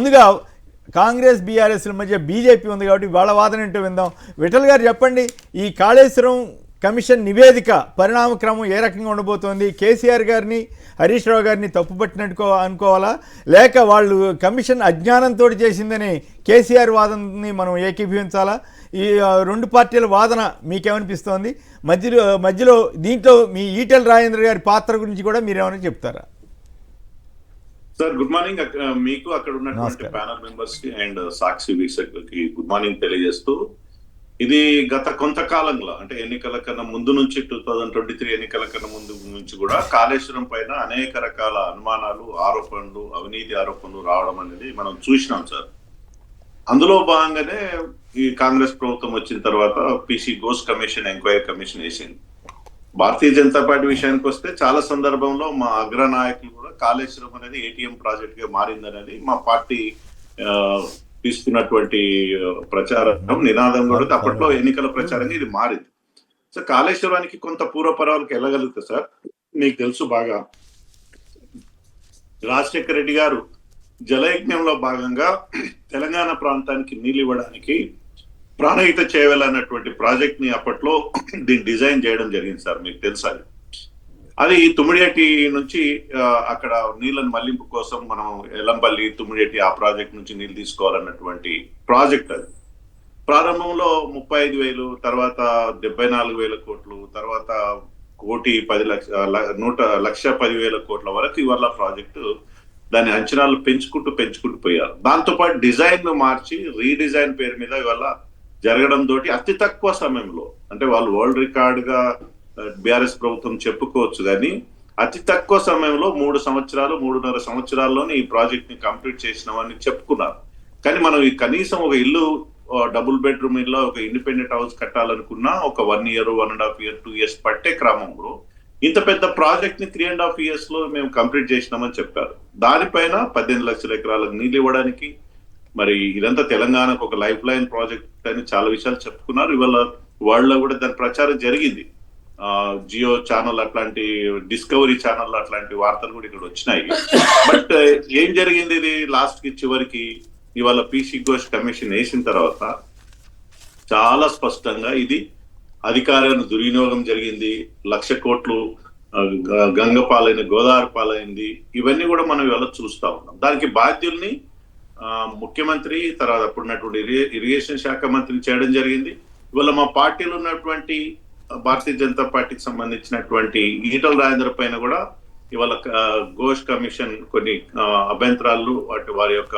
ముందుగా కాంగ్రెస్ బీఆర్ఎస్ల మధ్య బీజేపీ ఉంది కాబట్టి వాళ్ళ వాదన ఏంటో విందాం. విఠల్ గారు చెప్పండి, ఈ కాళేశ్వరం కమిషన్ నివేదిక పరిణామక్రమం ఏ రకంగా ఉండబోతోంది? కేసీఆర్ గారిని హరీష్ రావు గారిని తప్పుపట్టినట్టు అనుకోవాలా, లేక వాళ్ళు కమిషన్ అజ్ఞానంతో చేసిందని కేసీఆర్ వాదనని మనం ఏకీభవించాలా? ఈ రెండు పార్టీల వాదన మీకేమనిపిస్తోంది? మధ్యలో దీంట్లో మీ ఈటెల రాజేంద్ర గారి పాత్ర గురించి కూడా మీరేమైనా చెప్తారా? సార్ గుడ్ మార్నింగ్, మీకు అక్కడ ఉన్నటువంటి ప్యానల్ మెంబర్స్ కి అండ్ సాక్షి వీక్షకులకి గుడ్ మార్నింగ్ తెలియజేస్తూ, ఇది గత కొంతకాలంలో అంటే ఎన్నికల కన్నా ముందు నుంచి 2023 ఎన్నికల కన్నా ముందు నుంచి కూడా కాళేశ్వరం పైన అనేక రకాల అనుమానాలు, ఆరోపణలు, అవినీతి ఆరోపణలు రావడం అనేది మనం చూసినాం సార్. అందులో భాగంగానే ఈ కాంగ్రెస్ ప్రభుత్వం వచ్చిన తర్వాత PC Ghosh commission, enquiry commission వేసింది. భారతీయ జనతా పార్టీ విషయానికి వస్తే చాలా సందర్భంలో మా అగ్రనాయకులు కూడా కాళేశ్వరం అనేది ఏటీఎం ప్రాజెక్ట్ గా మారిందనేది మా పార్టీ తీసుకున్నటువంటి ప్రచారం నినాదం కూడా అప్పట్లో ఎన్నికల ప్రచారంగా ఇది మారింది. సో కాళేశ్వరానికి కొంత పూర్వపరాలకు వెళ్ళగలుగుతుంది సార్. మీకు తెలుసు బాగా, రాజశేఖర రెడ్డి గారు జలయజ్ఞంలో భాగంగా తెలంగాణ ప్రాంతానికి నీళ్ళు ఇవ్వడానికి ప్రాణహిత చేయవలన్నటువంటి ప్రాజెక్ట్ ని అప్పట్లో దీన్ని డిజైన్ చేయడం జరిగింది సార్. మీకు తెలుసా, అది తుమ్మిడియేటి నుంచి అక్కడ నీళ్ళని మళ్లింపు కోసం మనం ఎల్లంపల్లి, తుమ్మిడియేటి ఆ ప్రాజెక్ట్ నుంచి నీళ్ళు తీసుకోవాలన్నటువంటి ప్రాజెక్ట్. అది ప్రారంభంలో 35,000, తర్వాత 74,000 కోట్లు, తర్వాత 1,10,10,000 కోట్ల వరకు ఇవాళ ప్రాజెక్టు దాని అంచనాలు పెంచుకుంటూ పోయారు. దాంతోపాటు డిజైన్ మార్చి రీడిజైన్ పేరు మీద ఇవాళ జరగడం తోటి అతి తక్కువ సమయంలో, అంటే వాళ్ళు వరల్డ్ రికార్డ్ గా బీఆర్ఎస్ ప్రభుత్వం చెప్పుకోవచ్చు, కానీ అతి తక్కువ సమయంలో 3.5 సంవత్సరాల్లోనే ఈ ప్రాజెక్ట్ ని కంప్లీట్ చేసినామని చెప్పుకున్నారు. కానీ మనం ఈ కనీసం ఒక ఇల్లు, డబుల్ బెడ్రూమ్ ఇల్లు, ఒక ఇండిపెండెంట్ హౌస్ కట్టాలనుకున్నా ఒక 1 year, 1.5 years, 2 years పట్టే క్రమంలో ఇంత పెద్ద ప్రాజెక్ట్ ని 3.5 years లో మేము కంప్లీట్ చేసినామని చెప్పారు. దానిపైన 18 లక్షల ఎకరాలకు నీళ్ళు ఇవ్వడానికి, మరి ఇదంతా తెలంగాణకు ఒక లైఫ్ లైన్ ప్రాజెక్ట్ అని చాలా విషయాలు చెప్పుకున్నారు. ఇవాళ వరల్డ్ లో కూడా దాని ప్రచారం జరిగింది. జియో ఛానల్ అట్లాంటి, డిస్కవరీ ఛానల్ అట్లాంటి వార్తలు కూడా ఇక్కడ వచ్చినాయి. బట్ ఏం జరిగింది, ఇది లాస్ట్ కి చివరికి ఇవాళ పిసి ఘోష్ కమిషన్ వేసిన తర్వాత చాలా స్పష్టంగా ఇది అధికారాన్ని దుర్వినియోగం జరిగింది. 1,00,000 కోట్లు గంగ పాలైన, గోదావరి పాలైంది. ఇవన్నీ కూడా మనం ఇవాళ చూస్తా ఉన్నాం. దానికి బాధ్యుల్ని ముఖ్యమంత్రి, తర్వాత అప్పుడున్నటువంటి ఇరిగేషన్ శాఖ మంత్రిని చేయడం జరిగింది. ఇవాళ మా పార్టీలో ఉన్నటువంటి భారతీయ జనతా పార్టీకి సంబంధించినటువంటి ఈటల రాజేంద్ర పైన కూడా ఇవాళ ఘోష్ కమిషన్ కొన్ని అభ్యంతరాలు, వారి యొక్క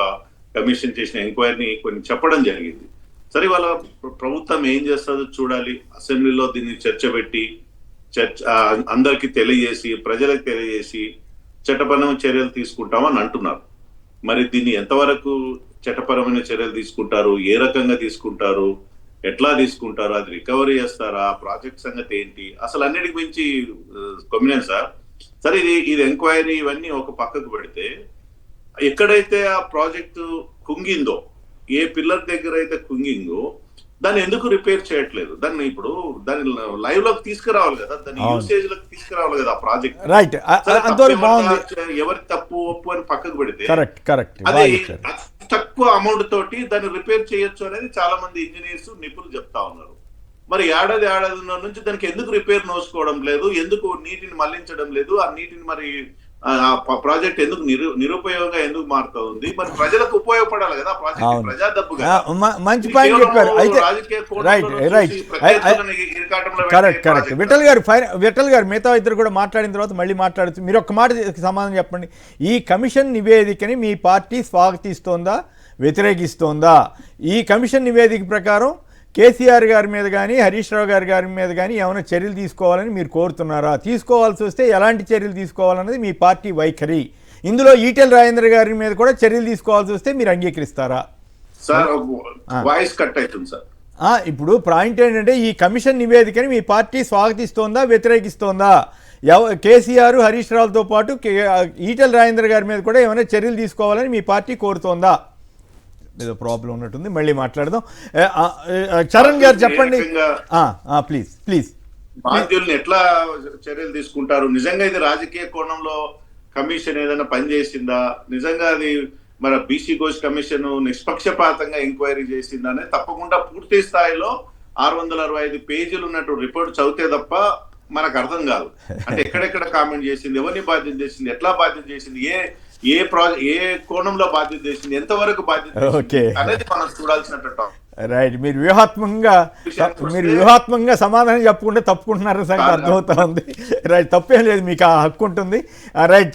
కమిషన్ చేసిన ఎంక్వైరీని కొన్ని చెప్పడం జరిగింది. సరే, ఇవాళ ప్రభుత్వం ఏం చేస్తుందో చూడాలి. అసెంబ్లీలో దీన్ని చర్చ పెట్టి అందరికి తెలియజేసి, ప్రజలకు తెలియజేసి చట్టపరమైన చర్యలు తీసుకుంటామని అంటున్నారు. మరి దీన్ని ఎంతవరకు చట్టపరమైన చర్యలు తీసుకుంటారు, ఏ రకంగా తీసుకుంటారు, ఎట్లా తీసుకుంటారు, అది రికవరీ చేస్తారా, ప్రాజెక్ట్ సంగతి ఏంటి, అసలు అన్నిటికి మించి కొమ్మినే సార్. సరే, ఇది ఎంక్వైరీ ఇవన్నీ ఒక పక్కకు పెడితే, ఎక్కడైతే ఆ ప్రాజెక్టు కుంగిందో, ఏ పిల్లర్ దగ్గర అయితే కుంగిందో దాన్ని ఎందుకు రిపేర్ చేయట్లేదు? దాన్ని ఇప్పుడు దాన్ని లైవ్ లోకి తీసుకురావాలి కదా, దాన్ని యూసేజ్ లోకి తీసుకురావాలి కదా ఆ ప్రాజెక్ట్. రైట్, ఎవరి తప్పు ఒప్పు అని పక్కకు పెడితే కరెక్ట్, అది తక్కువ అమౌంట్ తోటి దాన్ని రిపేర్ చేయొచ్చు అనేది చాలా మంది ఇంజనీర్స్, నిపుణులు చెప్తా ఉన్నారు. మరి ఏడాదిన్నర నుంచి దానికి ఎందుకు రిపేర్ నోసుకోవడం లేదు, ఎందుకు నీటిని మళ్లించడం లేదు, ఆ నీటిని మరి ప్రాజెక్ట్ ఎందుకు నిరుపయోగంగా ఎందుకు మారుతా ఉంది? మరి ప్రజలకు ఉపయోగపడాలి కదా ప్రాజెక్ట్, ప్రజా డబ్బుగా. మంచి పాయింట్ చెప్పారు. అయితే కరెక్ట్ విఠల్ గారు మిగతా ఇద్దరు కూడా మాట్లాడిన తర్వాత మళ్ళీ మాట్లాడుతూ మీరు ఒక్క మాట సమాధానం చెప్పండి. ఈ కమిషన్ నివేదికని మీ పార్టీ స్వాగతిస్తోందా, వ్యతిరేకిస్తోందా? ఈ కమిషన్ నివేదిక ప్రకారం కేసీఆర్ గారి మీద కానీ, హరీష్ రావు గారి మీద కానీ ఏమైనా చర్యలు తీసుకోవాలని మీరు కోరుతున్నారా? తీసుకోవాల్సి వస్తే ఎలాంటి చర్యలు తీసుకోవాలన్నది మీ పార్టీ వైఖరి. ఇందులో ఈటెల రాజేంద్ర గారి మీద కూడా చర్యలు తీసుకోవాల్సి వస్తే మీరు అంగీకరిస్తారా? ఇప్పుడు పాయింట్ ఏంటంటే, ఈ కమిషన్ నివేదికని మీ పార్టీ స్వాగతిస్తోందా, వ్యతిరేకిస్తోందా? కేసీఆర్, హరీష్ రావుతో పాటు ఈటెల రాజేంద్ర గారి మీద కూడా ఏమైనా చర్యలు తీసుకోవాలని మీ పార్టీ కోరుతోందా? ఏదో ప్రాబ్లం ఉన్నట్టుంది, మళ్ళీ మాట్లాడదాం. చరణ్ గారు చెప్పండి ప్లీజ్. బాధ్యుల్ని ఎట్లా చర్యలు తీసుకుంటారు? నిజంగా ఇది రాజకీయ కోణంలో కమిషన్ ఏదైనా పనిచేసిందా? నిజంగా అది మరి బీసీ ఘోష్ కమిషన్ నిష్పక్షపాతంగా ఎంక్వైరీ చేసిందనే తప్పకుండా పూర్తి స్థాయిలో 665 పేజీలు ఉన్నట్టు రిపోర్ట్ చదివితే తప్ప మనకు అర్థం కాదు. అంటే ఎక్కడెక్కడ కామెంట్ చేసింది, ఎవరిని బాధ్యత చేసింది, ఎట్లా బాధ్యత చేసింది, ఏ కోణంలో బాధ్యత చేసింది, ఎంతవరకు బాధ్యత చేసింది అనేది మనం చూడాల్సినట్టు. రైట్, మీరు వ్యూహాత్మకంగా సమాధానం చెప్పుకుంటే తప్పుకుంటున్నారు సంగతి అర్థమవుతా ఉంది. రైట్, తప్పేం లేదు, మీకు ఆ హక్కు ఉంటుంది. రైట్.